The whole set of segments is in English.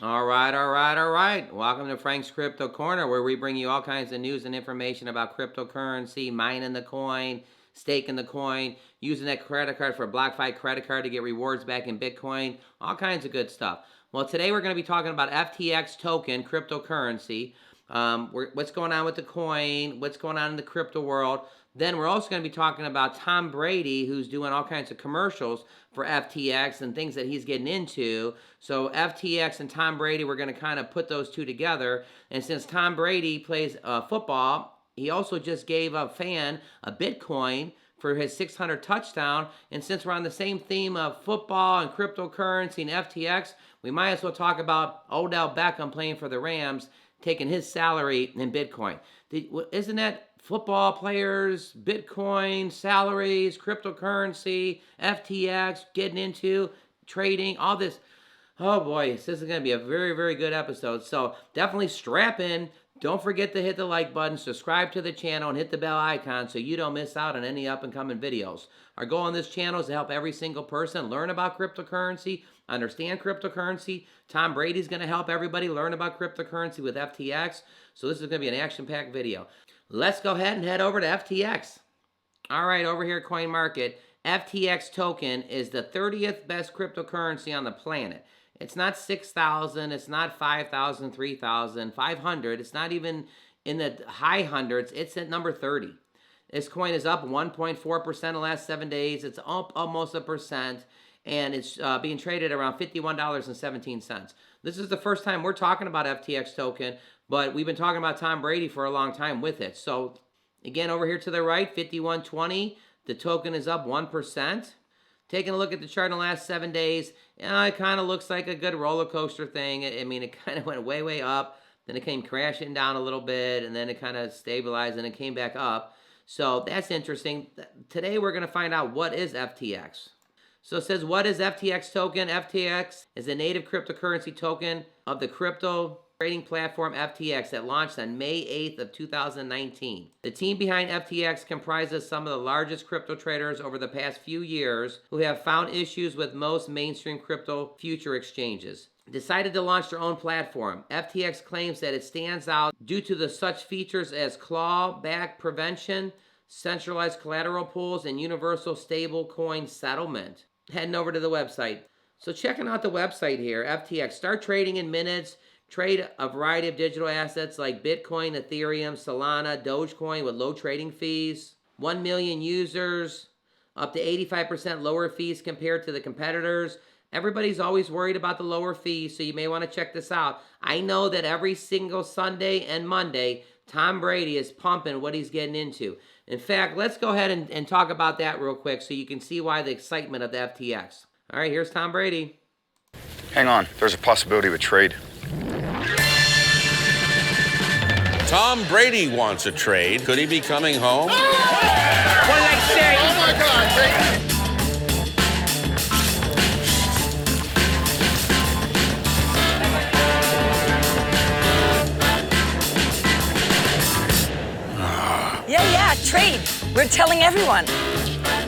All right, all right, all right. Welcome to Frank's Crypto Corner, where we bring you all kinds of news and information about cryptocurrency, mining the coin, staking the coin, using that credit card for a BlockFi credit card to get rewards back in Bitcoin, all kinds of good stuff. Well, today we're going to be talking about FTX Token, cryptocurrency, what's going on with the coin, what's going on in the crypto world. Then we're also going to be talking about Tom Brady, who's doing all kinds of commercials for FTX and things that he's getting into. So FTX and Tom Brady, we're going to kind of put those two together. And since Tom Brady plays football, he also just gave a fan a Bitcoin for his 600 touchdown. And since we're on the same theme of football and cryptocurrency and FTX, we might as well talk about Odell Beckham playing for the Rams, taking his salary in Bitcoin. Isn't that football players, Bitcoin, salaries, cryptocurrency, FTX, getting into trading, all this? Oh boy, this is going to be a very, very good episode. So definitely strap in. Don't forget to hit the like button, subscribe to the channel, and hit the bell icon so you don't miss out on any up and coming videos. Our goal on this channel is to help every single person learn about cryptocurrency, understand cryptocurrency. Tom Brady's going to help everybody learn about cryptocurrency with FTX. So this is going to be an action-packed video. Let's go ahead and head over to FTX. All right, over here at CoinMarket, FTX token is the 30th best cryptocurrency on the planet. It's not 6,000, it's not 5,000, 3,000, 500. It's not even in the high hundreds. It's at number 30. This coin is up 1.4% in the last 7 days. It's up almost 1%, and it's being traded around $51.17. This is the first time we're talking about FTX token, but we've been talking about Tom Brady for a long time with it. So again, over here to the right, 51.20, the token is up 1%. Taking a look at the chart in the last 7 days, it kind of looks like a good roller coaster thing. I mean, it kind of went way, way up. Then it came crashing down a little bit, and then it kind of stabilized, and it came back up. So that's interesting. Today we're going to find out what is FTX. So it says, what is FTX token? FTX is a native cryptocurrency token of the crypto trading platform FTX that launched on May 8th of 2019. The team behind FTX comprises some of the largest crypto traders over the past few years who have found issues with most mainstream crypto future exchanges. Decided to launch their own platform. FTX claims that it stands out due to the such features as clawback prevention, centralized collateral pools, and universal stable coin settlement. Heading over to the website. So checking out the website here, FTX. Start trading in minutes. Trade a variety of digital assets like Bitcoin, Ethereum, Solana, Dogecoin with low trading fees. 1 million users, up to 85% lower fees compared to the competitors. Everybody's always worried about the lower fees, so you may want to check this out. I know that every single Sunday and Monday, Tom Brady is pumping what he's getting into. In fact, let's go ahead and talk about that real quick so you can see why the excitement of the FTX. All right, here's Tom Brady. Hang on, there's a possibility of a trade. Tom Brady wants a trade. Could he be coming home? What did I say? Oh my God, Brady! Yeah, trade. We're telling everyone.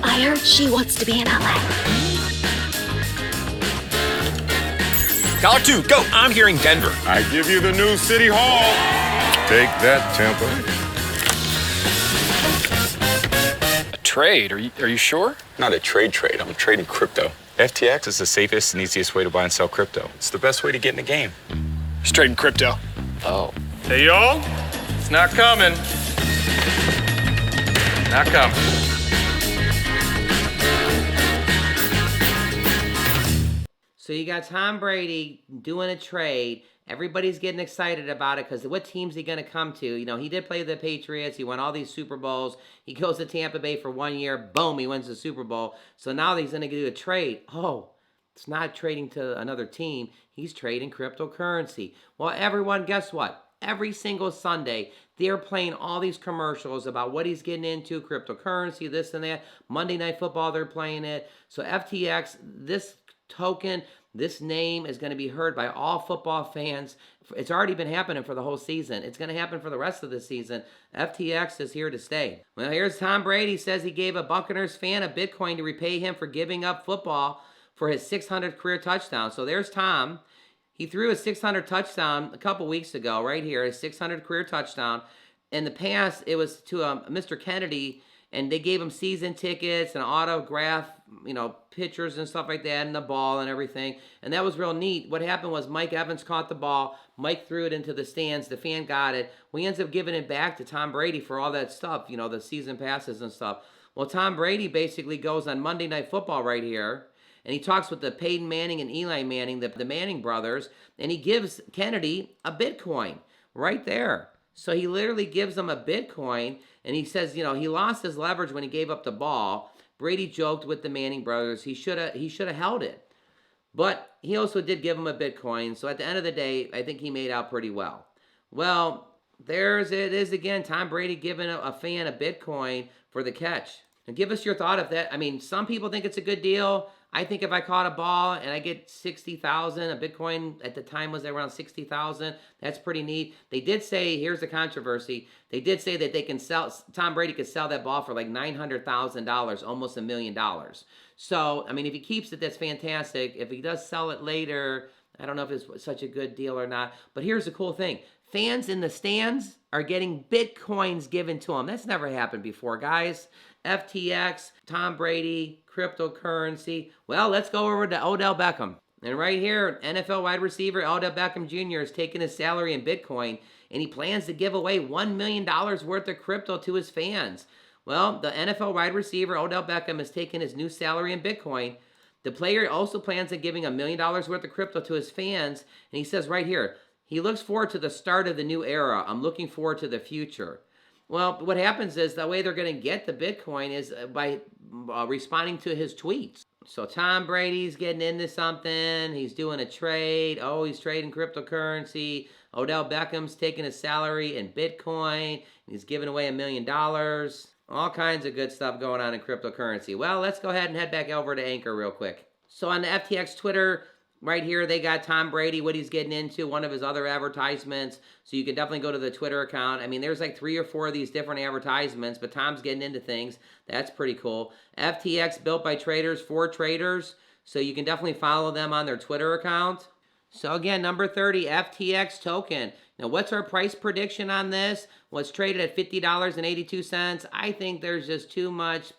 I heard she wants to be in LA. Caller 2, go. I'm hearing Denver. I give you the new City Hall. Take that, Tampa. A trade? Are you sure? Not a trade. I'm trading crypto. FTX is the safest and easiest way to buy and sell crypto. It's the best way to get in the game. Just trading crypto. Oh. Hey, y'all. It's not coming. Not coming. So you got Tom Brady doing a trade. Everybody's getting excited about it because what team's he going to come to? You know, he did play the Patriots. He won all these Super Bowls. He goes to Tampa Bay for 1 year. Boom, he wins the Super Bowl. So now he's going to do a trade. Oh, it's not trading to another team. He's trading cryptocurrency. Well, everyone, guess what? Every single Sunday, they're playing all these commercials about what he's getting into, cryptocurrency, this and that. Monday Night Football, they're playing it. So FTX, this token, this name is going to be heard by all football fans. It's already been happening for the whole season. It's going to happen for the rest of the season. FTX is here to stay. Well, here's Tom Brady. Says he gave a Buccaneers fan a Bitcoin to repay him for giving up football for his 600th career touchdown. So there's Tom. He threw a 600 touchdown a couple weeks ago, right here, a 600 career touchdown. In the past, it was to Mr. Kennedy, and they gave him season tickets and autograph, pictures and stuff like that, and the ball and everything. And that was real neat. What happened was Mike Evans caught the ball. Mike threw it into the stands. The fan got it. We ended up giving it back to Tom Brady for all that stuff, the season passes and stuff. Well, Tom Brady basically goes on Monday Night Football right here, and he talks with the Peyton Manning and Eli Manning, the Manning brothers, and he gives Kennedy a Bitcoin right there. So he literally gives him a Bitcoin, and he says, he lost his leverage when he gave up the ball. Brady joked with the Manning brothers. He should have held it. But he also did give him a Bitcoin. So at the end of the day, I think he made out pretty well. Well, it is again. Tom Brady giving a fan a Bitcoin for the catch. And give us your thought of that. I mean, some people think it's a good deal. I think if I caught a ball and I get 60,000, a Bitcoin at the time was around 60,000. That's pretty neat. They did say, here's the controversy. They did say that Tom Brady could sell that ball for like $900,000, almost $1 million. So, I mean, if he keeps it, that's fantastic. If he does sell it later, I don't know if it's such a good deal or not. But here's the cool thing. Fans in the stands are getting Bitcoins given to them. That's never happened before, guys. FTX, Tom Brady, cryptocurrency. Well, let's go over to Odell Beckham. And right here, NFL wide receiver Odell Beckham Jr. is taking his salary in Bitcoin, and he plans to give away $1 million worth of crypto to his fans. Well, the NFL wide receiver Odell Beckham is taking his new salary in Bitcoin. The player also plans on giving $1 million worth of crypto to his fans, and he says right here, he looks forward to the start of the new era. I'm looking forward to the future. Well, what happens is the way they're going to get the Bitcoin is by responding to his tweets. So Tom Brady's getting into something. He's doing a trade. Oh, he's trading cryptocurrency. Odell Beckham's taking his salary in Bitcoin. He's giving away $1 million. All kinds of good stuff going on in cryptocurrency. Well, let's go ahead and head back over to Anchor real quick. So on the FTX Twitter, right here, they got Tom Brady, what he's getting into, one of his other advertisements. So you can definitely go to the Twitter account. I mean, there's like 3 or 4 of these different advertisements, but Tom's getting into things. That's pretty cool. FTX built by traders for traders. So you can definitely follow them on their Twitter account. So again, number 30, FTX Token. Now, what's our price prediction on this? Well, it's traded at $50.82. I think there's just too much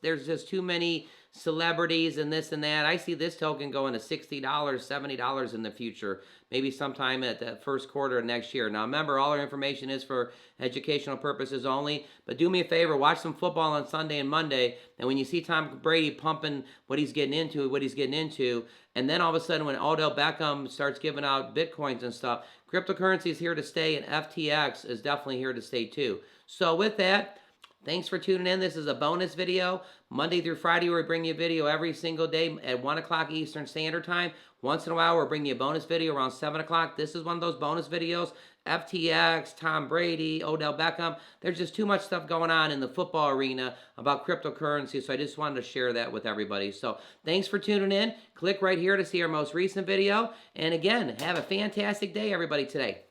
there's just too many celebrities and this and that. I see this token going to $60, $70 in the future, maybe sometime at the first quarter of next year. Now, remember, all our information is for educational purposes only, but do me a favor, watch some football on Sunday and Monday, and when you see Tom Brady pumping what he's getting into, and then all of a sudden when Odell Beckham starts giving out Bitcoins and stuff, cryptocurrency is here to stay, and FTX is definitely here to stay too. So with that, thanks for tuning in. This is a bonus video. Monday through Friday, we bring you a video every single day at 1 o'clock Eastern Standard Time. Once in a while, we'll bring you a bonus video around 7 o'clock. This is one of those bonus videos. FTX, Tom Brady, Odell Beckham. There's just too much stuff going on in the football arena about cryptocurrency, so I just wanted to share that with everybody. So thanks for tuning in. Click right here to see our most recent video. And again, have a fantastic day, everybody, today.